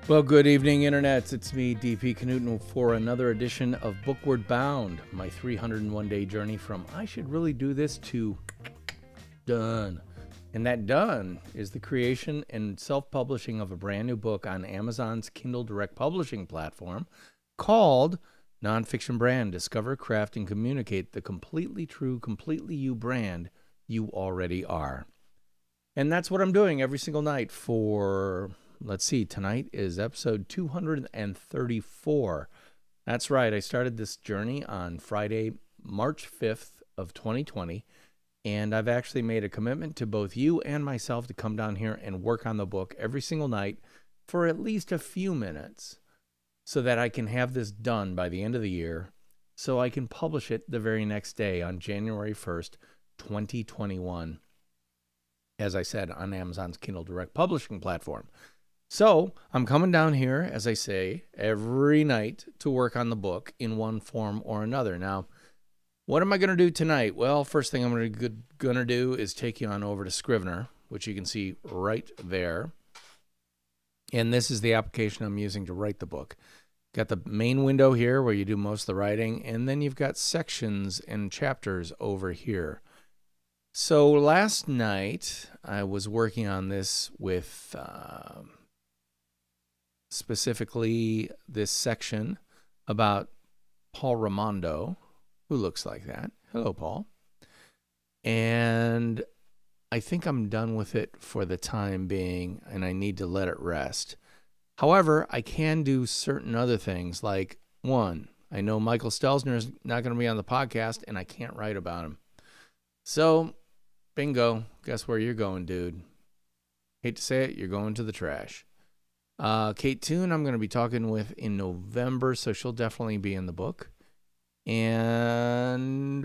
Well, good evening, Internets. It's me, DP Knudten, for another edition of Bookward Bound, my 301-day journey from I should really do this to done. And that done is the creation and self-publishing of a brand new book on Amazon's Kindle Direct Publishing platform called NONFICTION Brand, Discover, Craft, and Communicate the Completely True, Completely You brand you already are. And that's what I'm doing every single night for... Let's see, tonight is episode 234. That's right, I started this journey on Friday, March 5th of 2020, and I've actually made a commitment to both you and myself to come down here and work on the book every single night for at least a few minutes so that I can have this done by the end of the year so I can publish it the very next day on January 1st, 2021, as I said, on Amazon's Kindle Direct Publishing platform. So I'm coming down here, as I say, every night to work on the book in one form or another. Now, what am I going to do tonight? Well, first thing I'm going to do is take you on over to Scrivener, which you can see right there. And this is the application I'm using to write the book. Got the main window here where you do most of the writing, and then you've got sections and chapters over here. So last night I was working on this with... specifically this section about Paul Raimondo, who looks like that. Hello, Paul. And I think I'm done with it for the time being, and I need to let it rest. However, I can do certain other things, like, one, I know Michael Stelzner is not going to be on the podcast, and I can't write about him. So, bingo, guess where you're going, dude? Hate to say it, you're going to the trash. Kate Toon, I'm going to be talking with in November, so she'll definitely be in the book. And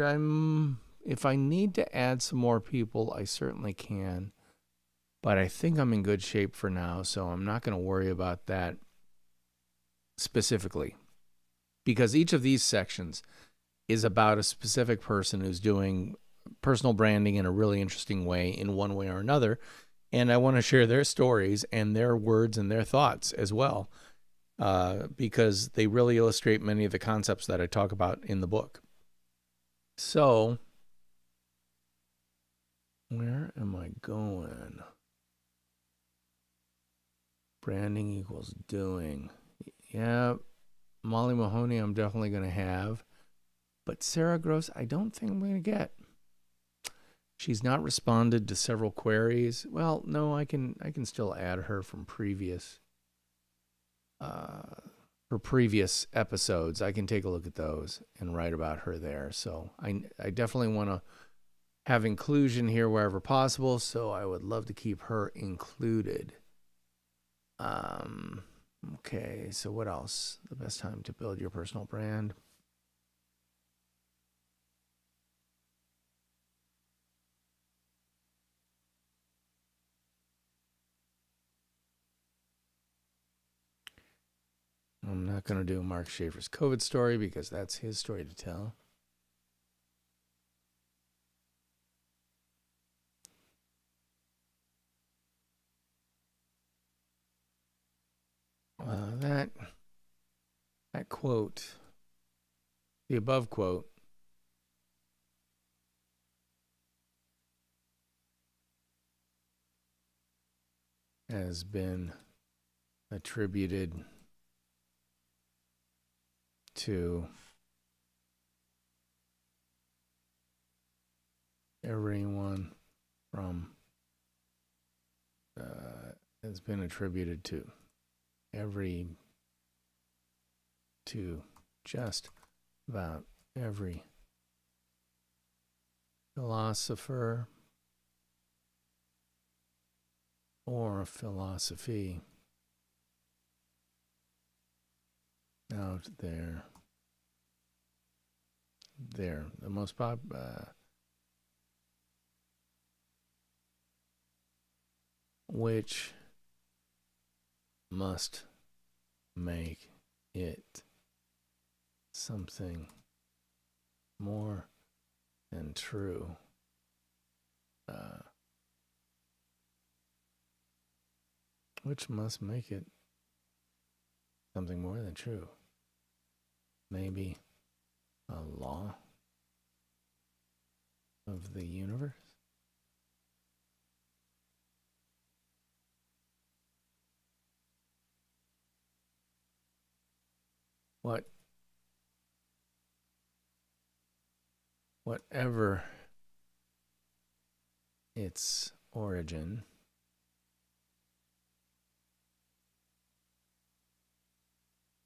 if I need to add some more people, I certainly can. But I think I'm in good shape for now, so I'm not going to worry about that specifically. Because each of these sections is about a specific person who's doing personal branding in a really interesting way, in one way or another. And I want to share their stories and their words and their thoughts as well, because they really illustrate many of the concepts that I talk about in the book. So, where am I going? Branding equals doing. Yeah, Molly Mahoney I'm definitely going to have. But Sarah Gross, I don't think I'm going to get. She's not responded to several queries. Well, no, I can still add her from previous episodes. I can take a look at those and write about her there. So I definitely want to have inclusion here wherever possible. So I would love to keep her included. Okay, so what else? The best time to build your personal brand. I'm not going to do Mark Schaefer's COVID story because that's his story to tell. That quote, the above quote, has been attributed to everyone from has been attributed to just about every philosopher or philosophy out there. The most which must make it something more than true. Which must make it something more than true. Maybe a law of the universe? Whatever its origin,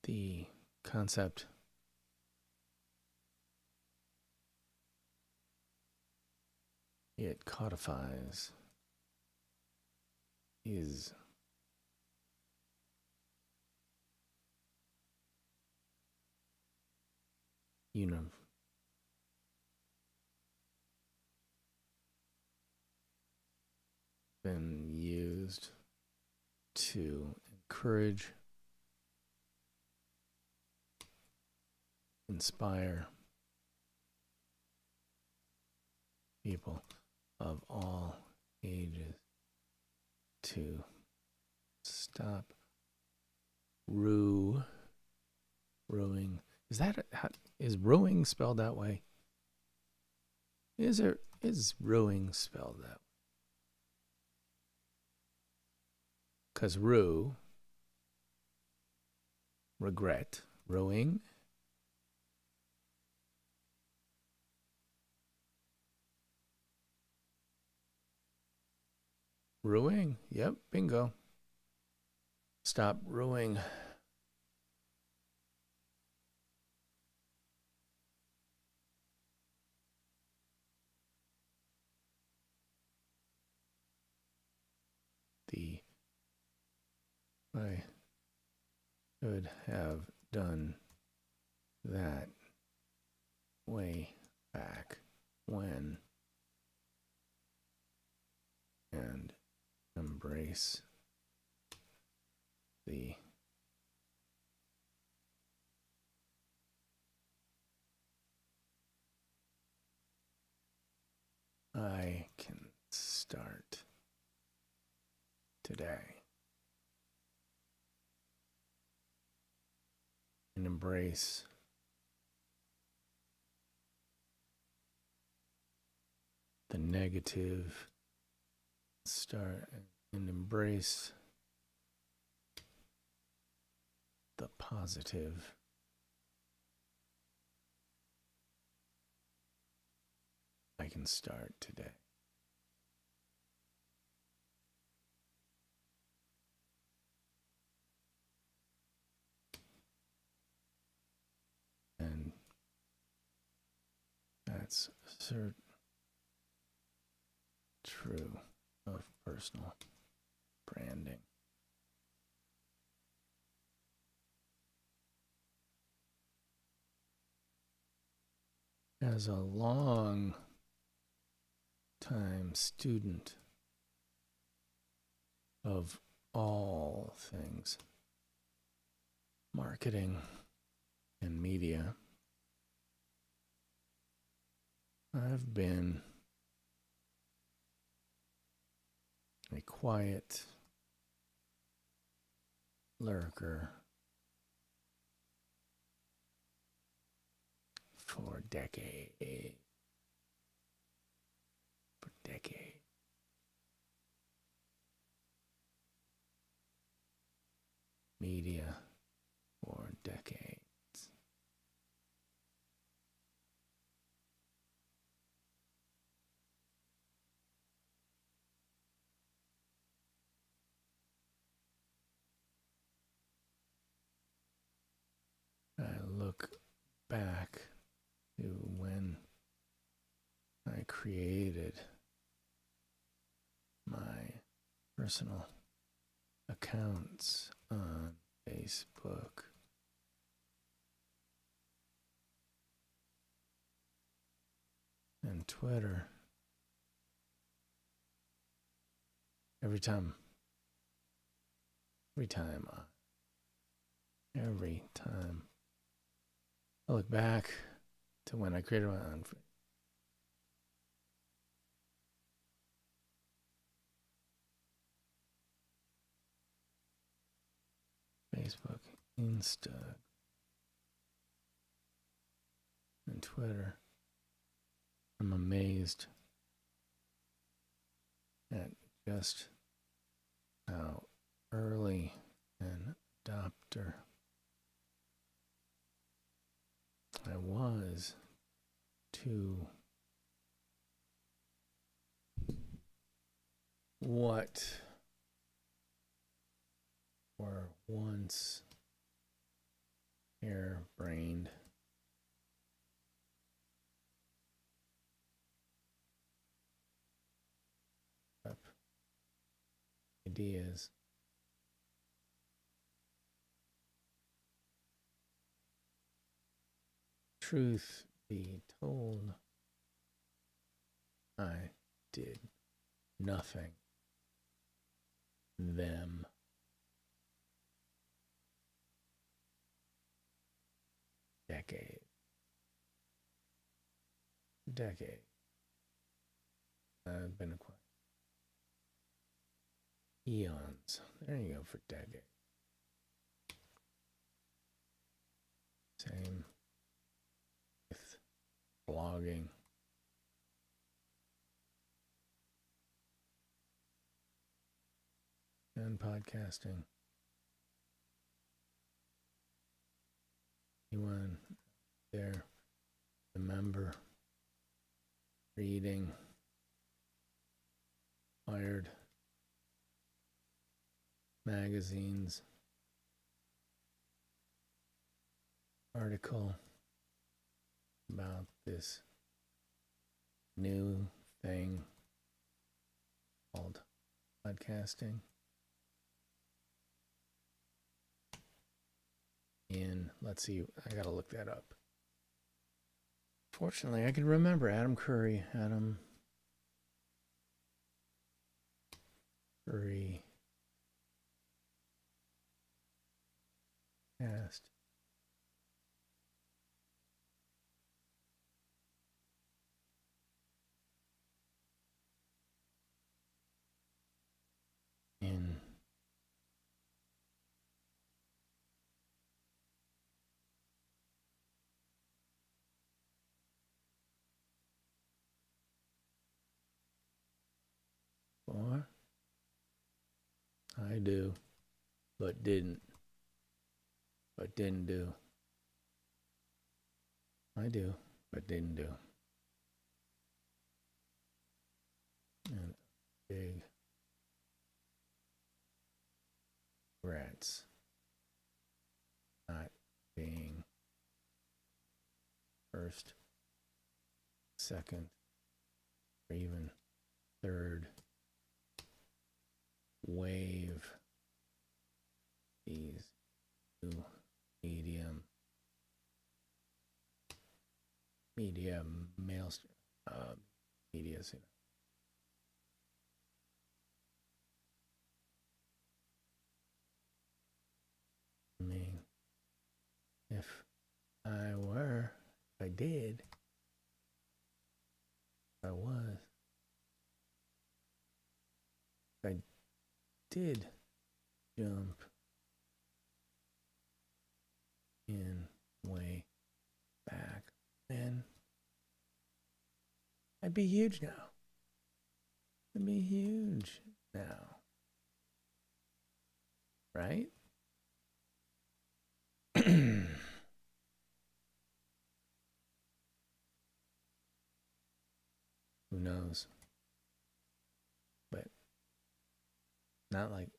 the concept it codifies is been used to encourage, inspire people of all ages to stop ruing. Is ruing spelled that way? Is ruing spelled that way? Because regret, ruing. Ruing, yep, bingo. Stop ruing. I should have done that way back when, and embrace the I can start today. And embrace the negative, start and embrace the positive. I can start today. And that's true of personal branding. As a long time student of all things marketing and media, I've been a quiet lurker for decades. Media for decades. I look back to when I created my personal accounts on Facebook and Twitter. Every time I look back to when I created my own Facebook Insta and Twitter. I'm amazed at just how early an adopter I was to what were once harebrained ideas. Truth be told, I did nothing them. Decade. I've been acquired. Eons. There you go for decade. Same with blogging. And podcasting. Anyone there remember reading Wired magazine's article about this new thing called podcasting? And let's see, I gotta look that up. Fortunately, I can remember Adam Curry. Cast. In or I do, but didn't do. I do, but didn't do. And big regrets not being first, second, or even third wave these new medias. I mean, if I did, I was, I did jump in way back then, I'd be huge now. I'd be huge now. Right? Who knows? But not likely.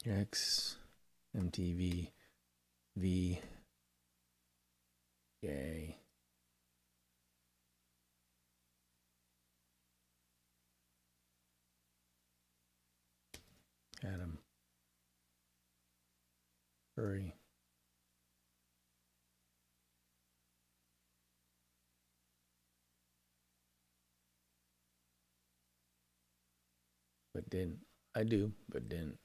X, MTV, V, J. Adam Curry. but didn't. I do, but didn't.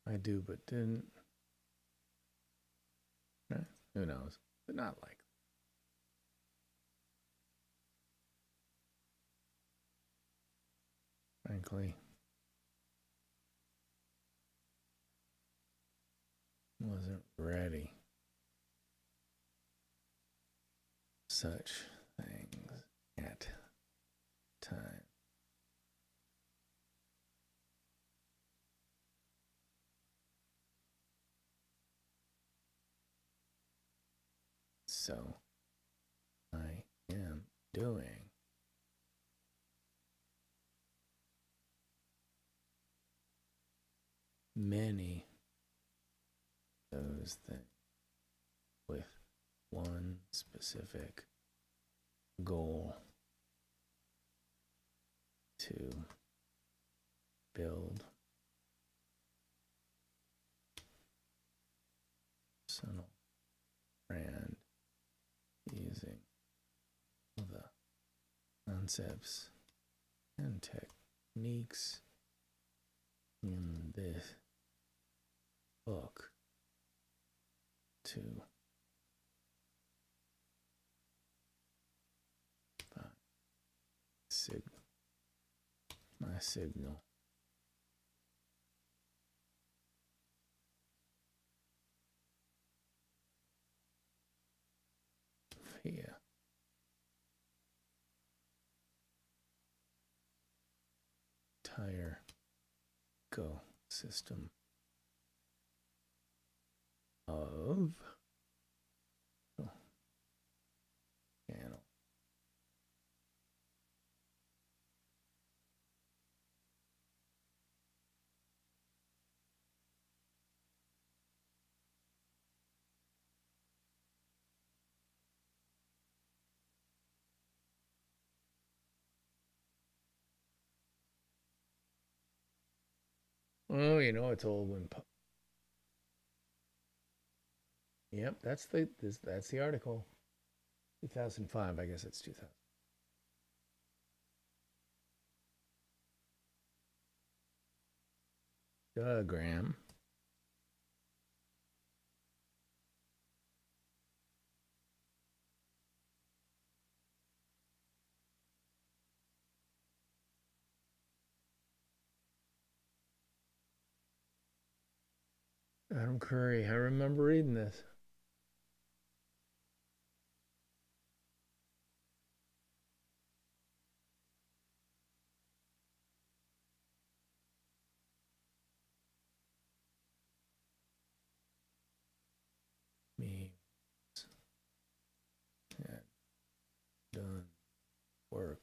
I do, but didn't. Who knows? But not likely. Frankly, wasn't ready. Such things at time. So I am doing many of those things with one specific goal: to build personal brand using the concepts and techniques in this book to find my signal. Here. Entire ecosystem of channel. Oh, you know it's old when. Yep, that's the article. 2005, I guess it's 2000. Diagram. Adam Curry, I remember reading this. Me had done work.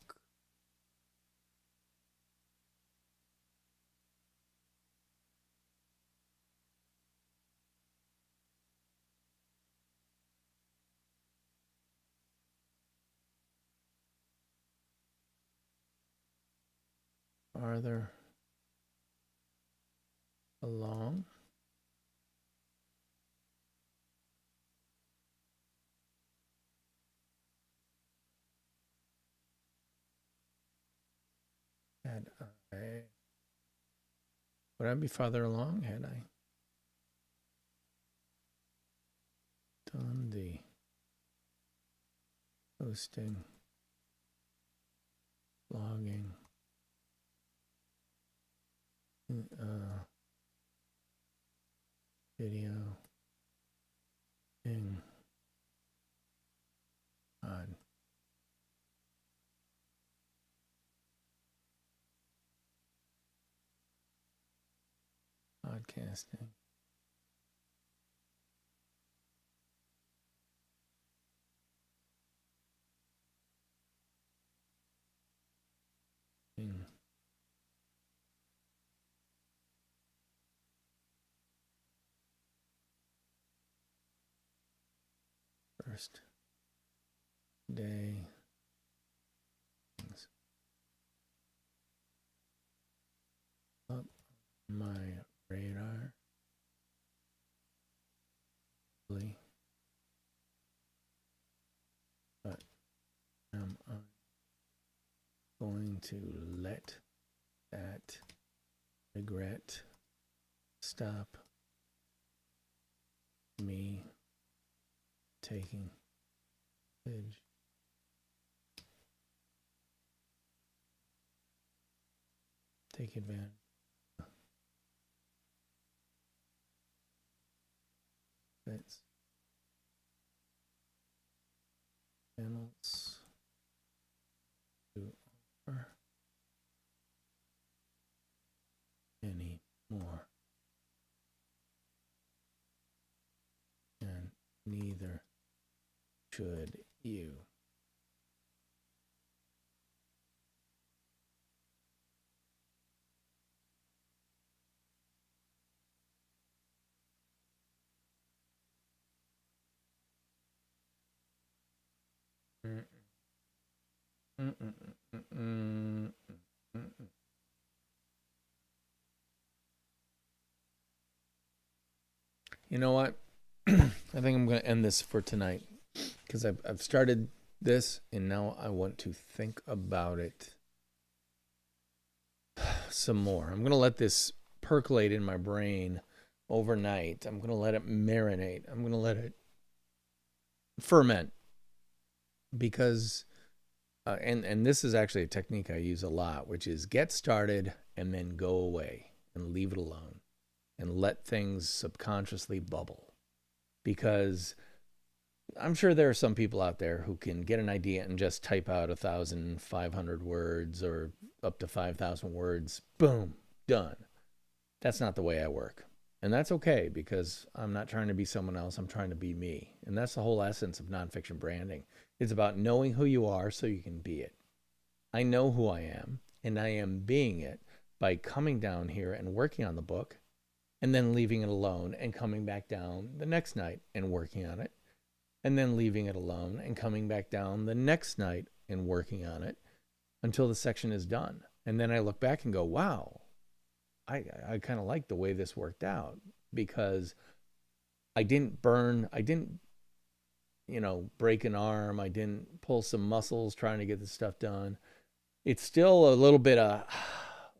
Farther along. Would I be farther along had I done the hosting, logging, video, on podcasting. First day. my radar. But am I going to let that regret stop me taking footage? Take advantage. Let's channels to offer any more, and neither should you. You know what? I think I'm going to end this for tonight because I've started this and now I want to think about it some more. I'm going to let this percolate in my brain overnight. I'm going to let it marinate. I'm going to let it ferment because and this is actually a technique I use a lot, which is get started and then go away and leave it alone and let things subconsciously bubble. Because I'm sure there are some people out there who can get an idea and just type out 1,500 words or up to 5,000 words. Boom, done. That's not the way I work. And that's okay because I'm not trying to be someone else. I'm trying to be me. And that's the whole essence of nonfiction branding. It's about knowing who you are so you can be it. I know who I am, and I am being it by coming down here and working on the book and then leaving it alone and coming back down the next night and working on it and then leaving it alone and coming back down the next night and working on it until the section is done. And then I look back and go, wow, I kind of like the way this worked out because I didn't burn, I didn't, break an arm. I didn't pull some muscles trying to get this stuff done. It's still a little bit of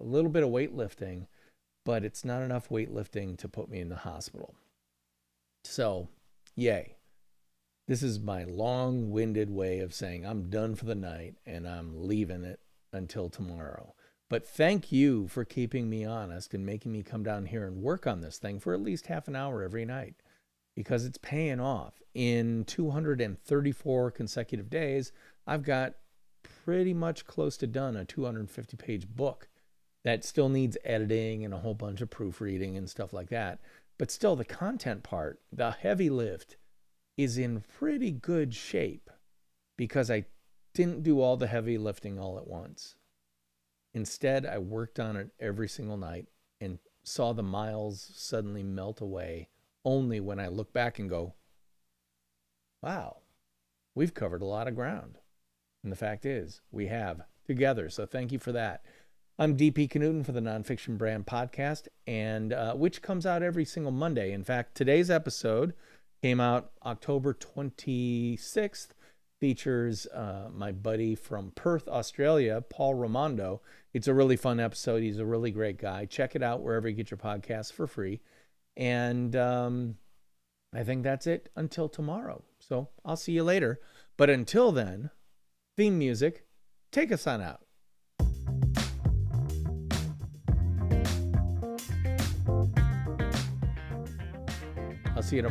weightlifting, but it's not enough weightlifting to put me in the hospital. So, yay. This is my long-winded way of saying I'm done for the night and I'm leaving it until tomorrow. But thank you for keeping me honest and making me come down here and work on this thing for at least half an hour every night because it's paying off. In 234 consecutive days, I've got pretty much close to done a 250-page book that still needs editing and a whole bunch of proofreading and stuff like that. But still, the content part, the heavy lift, is in pretty good shape because I didn't do all the heavy lifting all at once. Instead, I worked on it every single night and saw the miles suddenly melt away only when I look back and go, wow, we've covered a lot of ground. And the fact is, we have together. So thank you for that. I'm DP Knudten for the Nonfiction Brand podcast, and which comes out every single Monday. In fact, today's episode came out October 26th, features my buddy from Perth, Australia, Paul Ramondo. It's a really fun episode. He's a really great guy. Check it out wherever you get your podcasts for free. And I think that's it until tomorrow. So I'll see you later. But until then, theme music, take us on out.